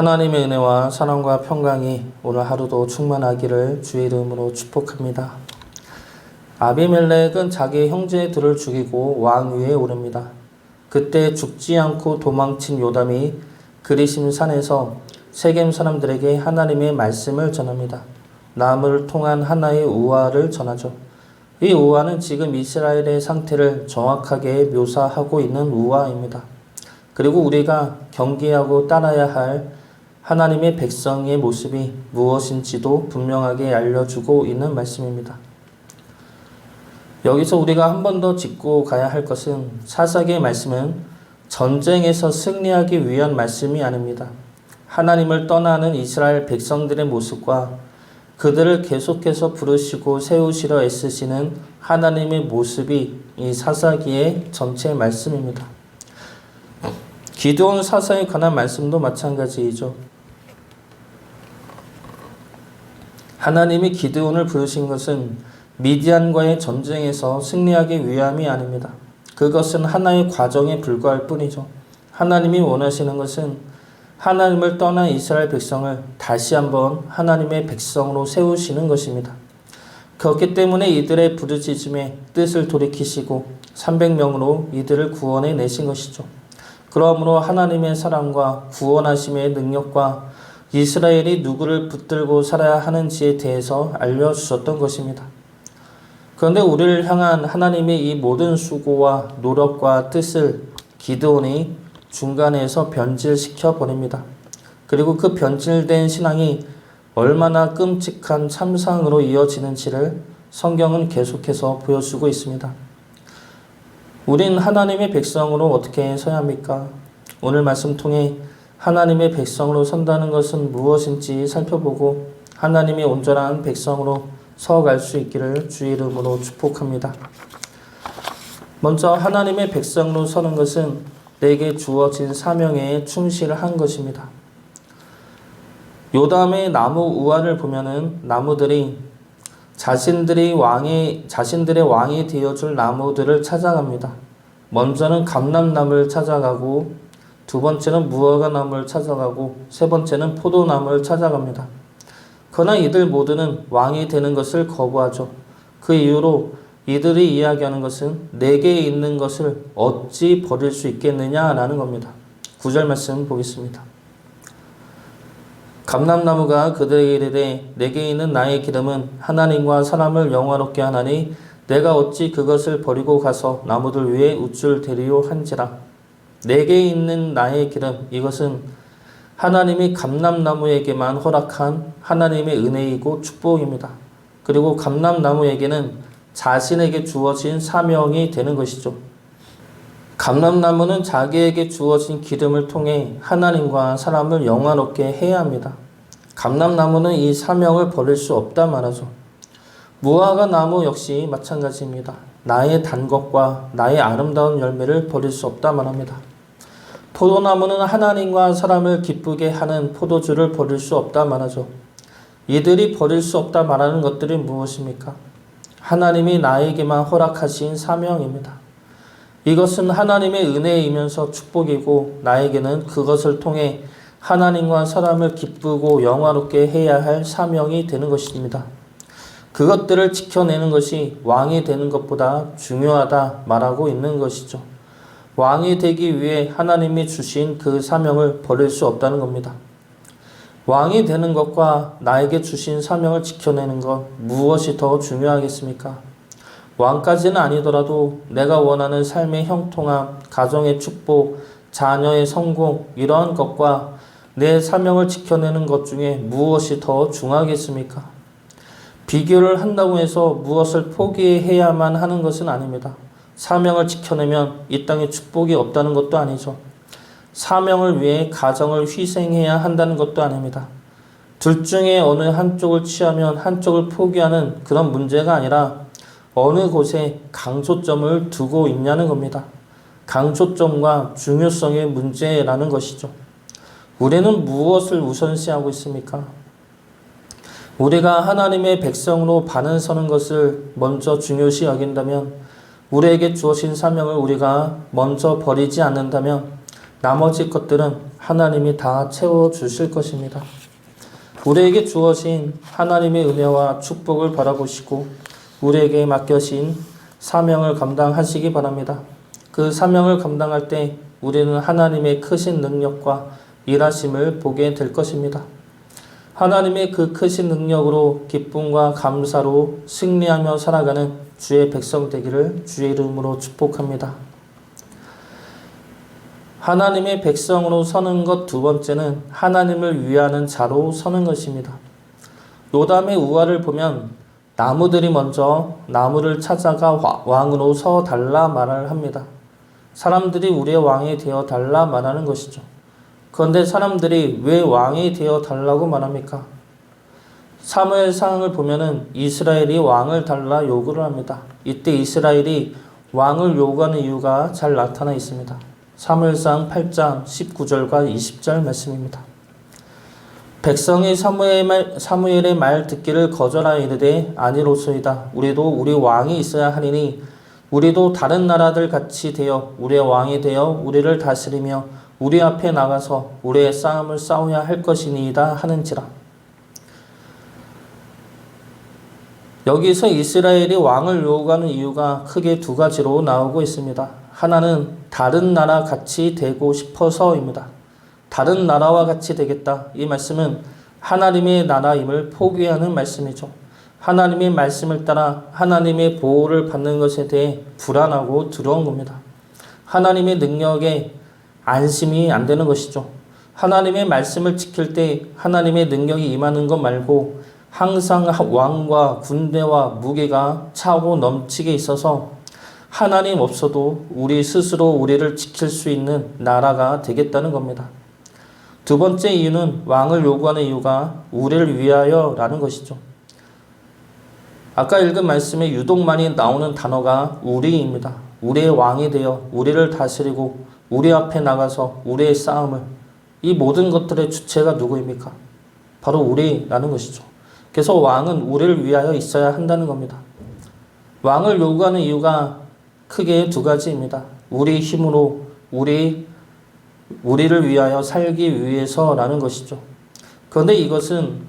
하나님의 은혜와 사랑과 평강이 오늘 하루도 충만하기를 주의 이름으로 축복합니다. 아비멜렉은 자기 형제들을 죽이고 왕 위에 오릅니다. 그때 죽지 않고 도망친 요담이 그리심 산에서 세겜 사람들에게 하나님의 말씀을 전합니다. 남을 통한 하나의 우화를 전하죠. 이 우화는 지금 이스라엘의 상태를 정확하게 묘사하고 있는 우화입니다. 그리고 우리가 경계하고 따라야 할 하나님의 백성의 모습이 무엇인지도 분명하게 알려주고 있는 말씀입니다. 여기서 우리가 한 번 더 짚고 가야 할 것은 사사기의 말씀은 전쟁에서 승리하기 위한 말씀이 아닙니다. 하나님을 떠나는 이스라엘 백성들의 모습과 그들을 계속해서 부르시고 세우시려 애쓰시는 하나님의 모습이 이 사사기의 전체 말씀입니다. 기드온 사사에 관한 말씀도 마찬가지이죠. 하나님이 기드온을 부르신 것은 미디안과의 전쟁에서 승리하기 위함이 아닙니다. 그것은 하나의 과정에 불과할 뿐이죠. 하나님이 원하시는 것은 하나님을 떠난 이스라엘 백성을 다시 한번 하나님의 백성으로 세우시는 것입니다. 그렇기 때문에 이들의 부르짖음에 뜻을 돌이키시고 300명으로 이들을 구원해 내신 것이죠. 그러므로 하나님의 사랑과 구원하심의 능력과 이스라엘이 누구를 붙들고 살아야 하는지에 대해서 알려주셨던 것입니다. 그런데 우리를 향한 하나님의 이 모든 수고와 노력과 뜻을 기드온이 중간에서 변질시켜 버립니다. 그리고 그 변질된 신앙이 얼마나 끔찍한 참상으로 이어지는지를 성경은 계속해서 보여주고 있습니다. 우린 하나님의 백성으로 어떻게 서야 합니까? 오늘 말씀 통해 하나님의 백성으로 선다는 것은 무엇인지 살펴보고 하나님의 온전한 백성으로 서갈 수 있기를 주의 이름으로 축복합니다. 먼저 하나님의 백성으로 서는 것은 내게 주어진 사명에 충실한 것입니다. 요담의 나무 우화를 보면은 나무들이 자신들의 왕이 되어줄 나무들을 찾아갑니다. 먼저는 감람나무를 찾아가고 두 번째는 무화과나무를 찾아가고 세 번째는 포도나무를 찾아갑니다. 그러나 이들 모두는 왕이 되는 것을 거부하죠. 그 이유로 이들이 이야기하는 것은 내게 있는 것을 어찌 버릴 수 있겠느냐라는 겁니다. 9절 말씀 보겠습니다. 감람나무가 그들에게 이르되 내게 있는 나의 기름은 하나님과 사람을 영화롭게 하나니 내가 어찌 그것을 버리고 가서 나무들 위에 우쭐 대리요 한지라. 내게 있는 나의 기름, 이것은 하나님이 감람나무에게만 허락한 하나님의 은혜이고 축복입니다. 그리고 감람나무에게는 자신에게 주어진 사명이 되는 것이죠. 감람나무는 자기에게 주어진 기름을 통해 하나님과 사람을 영화롭게 해야 합니다. 감람나무는 이 사명을 버릴 수 없다 말하죠. 무화과 나무 역시 마찬가지입니다. 나의 단 것과 나의 아름다운 열매를 버릴 수 없다 말합니다. 포도나무는 하나님과 사람을 기쁘게 하는 포도주를 버릴 수 없다 말하죠. 이들이 버릴 수 없다 말하는 것들이 무엇입니까? 하나님이 나에게만 허락하신 사명입니다. 이것은 하나님의 은혜이면서 축복이고 나에게는 그것을 통해 하나님과 사람을 기쁘고 영화롭게 해야 할 사명이 되는 것입니다. 그것들을 지켜내는 것이 왕이 되는 것보다 중요하다 말하고 있는 것이죠. 왕이 되기 위해 하나님이 주신 그 사명을 버릴 수 없다는 겁니다. 왕이 되는 것과 나에게 주신 사명을 지켜내는 것 무엇이 더 중요하겠습니까? 왕까지는 아니더라도 내가 원하는 삶의 형통함, 가정의 축복, 자녀의 성공 이러한 것과 내 사명을 지켜내는 것 중에 무엇이 더 중요하겠습니까? 비교를 한다고 해서 무엇을 포기해야만 하는 것은 아닙니다. 사명을 지켜내면 이 땅에 축복이 없다는 것도 아니죠. 사명을 위해 가정을 희생해야 한다는 것도 아닙니다. 둘 중에 어느 한쪽을 취하면 한쪽을 포기하는 그런 문제가 아니라 어느 곳에 강조점을 두고 있냐는 겁니다. 강조점과 중요성의 문제라는 것이죠. 우리는 무엇을 우선시하고 있습니까? 우리가 하나님의 백성으로 반은 서는 것을 먼저 중요시 여긴다면 우리에게 주어진 사명을 우리가 먼저 버리지 않는다면 나머지 것들은 하나님이 다 채워주실 것입니다. 우리에게 주어진 하나님의 은혜와 축복을 바라보시고 우리에게 맡겨진 사명을 감당하시기 바랍니다. 그 사명을 감당할 때 우리는 하나님의 크신 능력과 일하심을 보게 될 것입니다. 하나님의 그 크신 능력으로 기쁨과 감사로 승리하며 살아가는 주의 백성 되기를 주의 이름으로 축복합니다. 하나님의 백성으로 서는 것 두 번째는 하나님을 위하는 자로 서는 것입니다. 요담의 우화를 보면 나무들이 먼저 나무를 찾아가 왕으로 서달라 말을 합니다. 사람들이 우리의 왕이 되어 달라 말하는 것이죠. 그런데 사람들이 왜 왕이 되어 달라고 말합니까? 사무엘상을 보면은 이스라엘이 왕을 달라 요구를 합니다. 이때 이스라엘이 왕을 요구하는 이유가 잘 나타나 있습니다. 사무엘상 8장 19절과 20절 말씀입니다. 백성이 사무엘의 말 듣기를 거절하여 이르되 아니로소이다. 우리도 우리 왕이 있어야 하리니 우리도 다른 나라들 같이 되어 우리의 왕이 되어 우리를 다스리며 우리 앞에 나가서 우리의 싸움을 싸워야 할 것이니이다 하는지라. 여기서 이스라엘이 왕을 요구하는 이유가 크게 두 가지로 나오고 있습니다. 하나는 다른 나라 같이 되고 싶어서입니다. 다른 나라와 같이 되겠다. 이 말씀은 하나님의 나라임을 포기하는 말씀이죠. 하나님의 말씀을 따라 하나님의 보호를 받는 것에 대해 불안하고 두려운 겁니다. 하나님의 능력에 안심이 안 되는 것이죠. 하나님의 말씀을 지킬 때 하나님의 능력이 임하는 것 말고 항상 왕과 군대와 무게가 차고 넘치게 있어서 하나님 없어도 우리 스스로 우리를 지킬 수 있는 나라가 되겠다는 겁니다. 두 번째 이유는 왕을 요구하는 이유가 우리를 위하여라는 것이죠. 아까 읽은 말씀에 유독 많이 나오는 단어가 우리입니다. 우리의 왕이 되어 우리를 다스리고 우리 앞에 나가서 우리의 싸움을, 이 모든 것들의 주체가 누구입니까? 바로 우리라는 것이죠. 그래서 왕은 우리를 위하여 있어야 한다는 겁니다. 왕을 요구하는 이유가 크게 두 가지입니다. 우리 힘으로 우리를 위하여 살기 위해서라는 것이죠. 그런데 이것은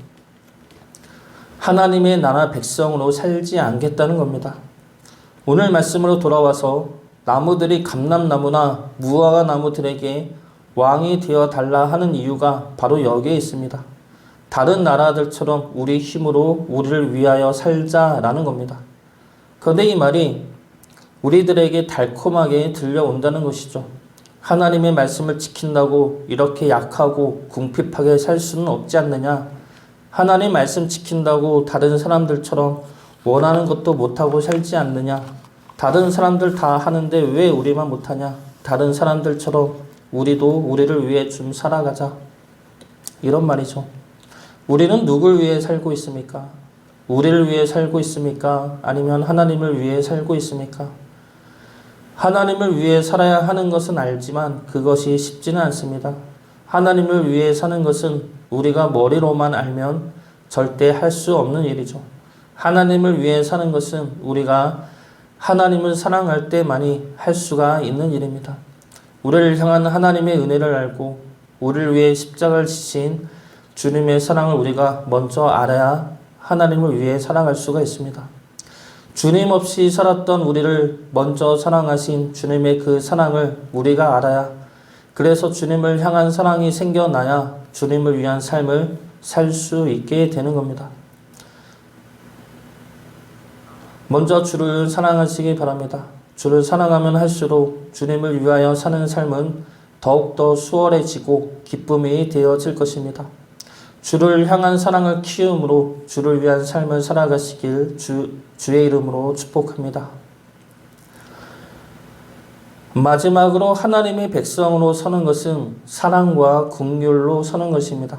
하나님의 나라 백성으로 살지 않겠다는 겁니다. 오늘 말씀으로 돌아와서 나무들이 감람나무나 무화과 나무들에게 왕이 되어 달라 하는 이유가 바로 여기에 있습니다. 다른 나라들처럼 우리 힘으로 우리를 위하여 살자라는 겁니다. 그런데 이 말이 우리들에게 달콤하게 들려온다는 것이죠. 하나님의 말씀을 지킨다고 이렇게 약하고 궁핍하게 살 수는 없지 않느냐? 하나님 말씀 지킨다고 다른 사람들처럼 원하는 것도 못하고 살지 않느냐? 다른 사람들 다 하는데 왜 우리만 못하냐? 다른 사람들처럼 우리도 우리를 위해 좀 살아가자. 이런 말이죠. 우리는 누굴 위해 살고 있습니까? 우리를 위해 살고 있습니까? 아니면 하나님을 위해 살고 있습니까? 하나님을 위해 살아야 하는 것은 알지만 그것이 쉽지는 않습니다. 하나님을 위해 사는 것은 우리가 머리로만 알면 절대 할 수 없는 일이죠. 하나님을 위해 사는 것은 우리가 하나님을 사랑할 때만이 할 수가 있는 일입니다. 우리를 향한 하나님의 은혜를 알고 우리를 위해 십자가를 지신 주님의 사랑을 우리가 먼저 알아야 하나님을 위해 살아갈 수가 있습니다. 주님 없이 살았던 우리를 먼저 사랑하신 주님의 그 사랑을 우리가 알아야, 그래서 주님을 향한 사랑이 생겨나야 주님을 위한 삶을 살 수 있게 되는 겁니다. 먼저 주를 사랑하시기 바랍니다. 주를 사랑하면 할수록 주님을 위하여 사는 삶은 더욱더 수월해지고 기쁨이 되어질 것입니다. 주를 향한 사랑을 키움으로 주를 위한 삶을 살아가시길 주의 이름으로 축복합니다. 마지막으로 하나님의 백성으로 서는 것은 사랑과 긍휼로 서는 것입니다.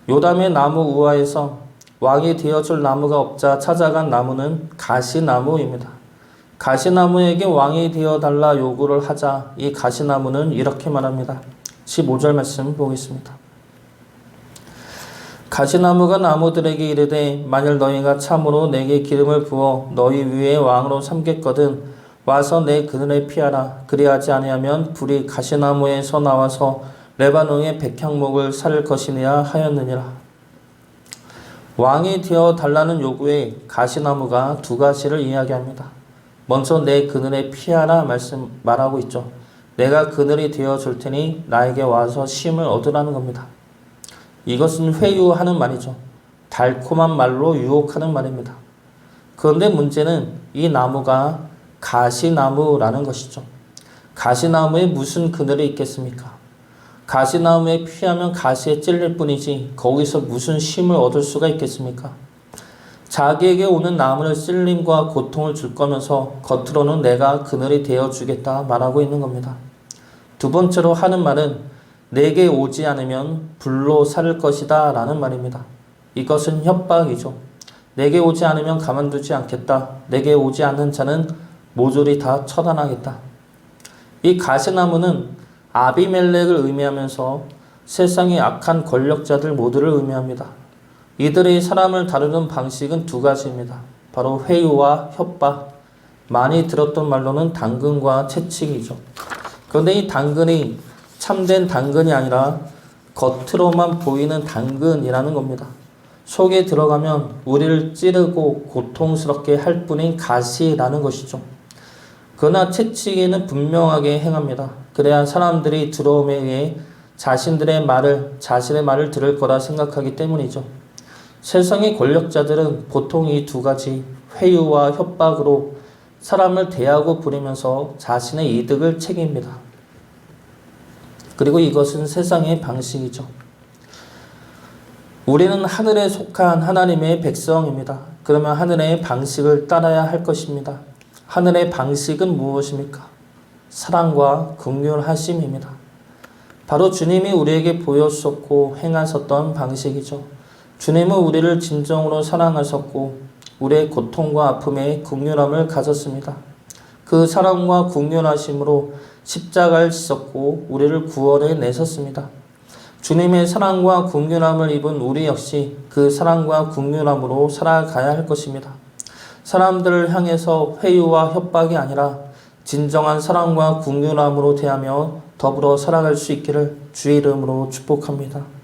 요담의 나무 우화에서 왕이 되어줄 나무가 없자 찾아간 나무는 가시나무입니다. 가시나무에게 왕이 되어달라 요구를 하자 이 가시나무는 이렇게 말합니다. 15절 말씀 보겠습니다. 가시나무가 나무들에게 이르되 만일 너희가 참으로 내게 기름을 부어 너희 위에 왕으로 삼겠거든 와서 내 그늘에 피하라. 그리하지 아니하면 불이 가시나무에서 나와서 레바논의 백향목을 살 것이냐 하였느니라. 왕이 되어 달라는 요구에 가시나무가 두 가지를 이야기합니다. 먼저 내 그늘에 피하라 말하고 있죠. 내가 그늘이 되어 줄 테니 나에게 와서 쉼을 얻으라는 겁니다. 이것은 회유하는 말이죠. 달콤한 말로 유혹하는 말입니다. 그런데 문제는 이 나무가 가시나무라는 것이죠. 가시나무에 무슨 그늘이 있겠습니까? 가시나무에 피하면 가시에 찔릴 뿐이지 거기서 무슨 쉼을 얻을 수가 있겠습니까? 자기에게 오는 나무를 찔림과 고통을 줄 거면서 겉으로는 내가 그늘이 되어주겠다 말하고 있는 겁니다. 두 번째로 하는 말은 내게 오지 않으면 불로 살 것이다 라는 말입니다. 이것은 협박이죠. 내게 오지 않으면 가만두지 않겠다. 내게 오지 않는 자는 모조리 다 처단하겠다. 이 가시나무는 아비멜렉을 의미하면서 세상의 악한 권력자들 모두를 의미합니다. 이들이 사람을 다루는 방식은 두 가지입니다. 바로 회유와 협박, 많이 들었던 말로는 당근과 채찍이죠. 그런데 이 당근이 참된 당근이 아니라 겉으로만 보이는 당근이라는 겁니다. 속에 들어가면 우리를 찌르고 고통스럽게 할 뿐인 가시라는 것이죠. 그러나 채찍에는 분명하게 행합니다. 그래야 사람들이 들어옴에 의해 자신의 말을 들을 거라 생각하기 때문이죠. 세상의 권력자들은 보통 이 두 가지 회유와 협박으로 사람을 대하고 부리면서 자신의 이득을 챙깁니다. 그리고 이것은 세상의 방식이죠. 우리는 하늘에 속한 하나님의 백성입니다. 그러면 하늘의 방식을 따라야 할 것입니다. 하늘의 방식은 무엇입니까? 사랑과 긍휼하심입니다. 바로 주님이 우리에게 보여주셨고 행하셨던 방식이죠. 주님은 우리를 진정으로 사랑하셨고 우리의 고통과 아픔에 긍휼함을 가졌습니다. 그 사랑과 긍휼하심으로 십자가를 지셨고 우리를 구원해 내셨습니다. 주님의 사랑과 긍휼함을 입은 우리 역시 그 사랑과 긍휼함으로 살아가야 할 것입니다. 사람들을 향해서 회유와 협박이 아니라 진정한 사랑과 긍휼함으로 대하며 더불어 살아갈 수 있기를 주의 이름으로 축복합니다.